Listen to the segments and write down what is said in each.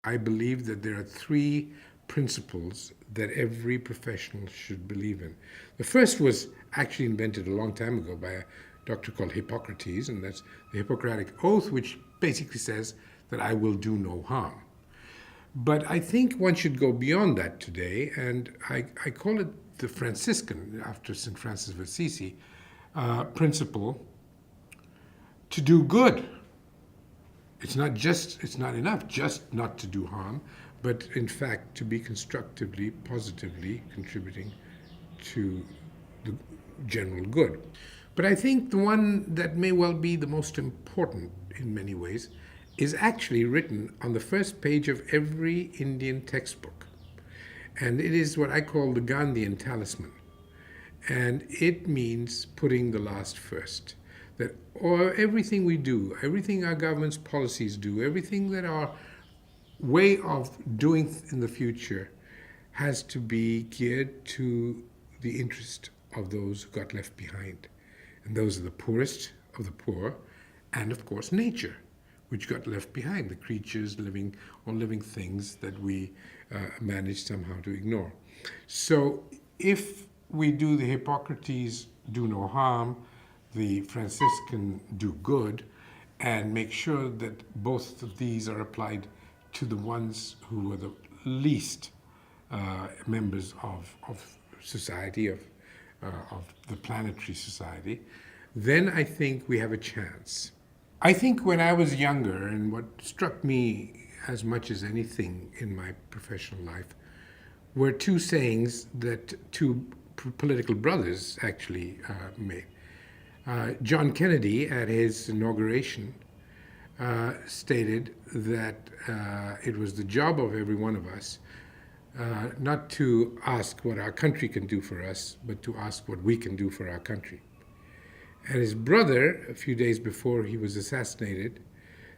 I believe that there are three principles that every professional should believe in. The first was actually invented a long time ago by a doctor called Hippocrates, and that's the Hippocratic Oath, which basically says that I will do no harm. But I think one should go beyond that today, and I call it the Franciscan, after St. Francis of Assisi, principle to do good. It's not enough just not to do harm, but in fact to be constructively, positively contributing to the general good. But I think the one that may well be the most important in many ways is actually written on the first page of every Indian textbook. And it is what I call the Gandhian talisman. And it means putting the last first. That everything we do, everything our government's policies do, everything that our way of doing in the future has to be geared to the interest of those who got left behind. And those are the poorest of the poor, and of course nature, which got left behind, the creatures, living things that we managed somehow to ignore. So if we do the Hippocrates do no harm, the Franciscan do good, and make sure that both of these are applied to the ones who are the least members of society, of the planetary society, then I think we have a chance. I think when I was younger, and what struck me as much as anything in my professional life were two sayings that two political brothers actually made. John Kennedy, at his inauguration, stated that it was the job of every one of us not to ask what our country can do for us, but to ask what we can do for our country. And his brother, a few days before he was assassinated,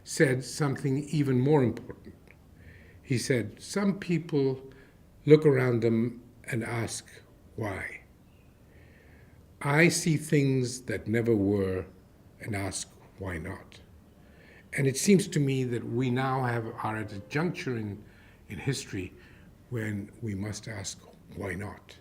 said something even more important. He said, some people look around them and ask, why? I see things that never were and ask, why not? And it seems to me that we now are at a juncture in history when we must ask, why not?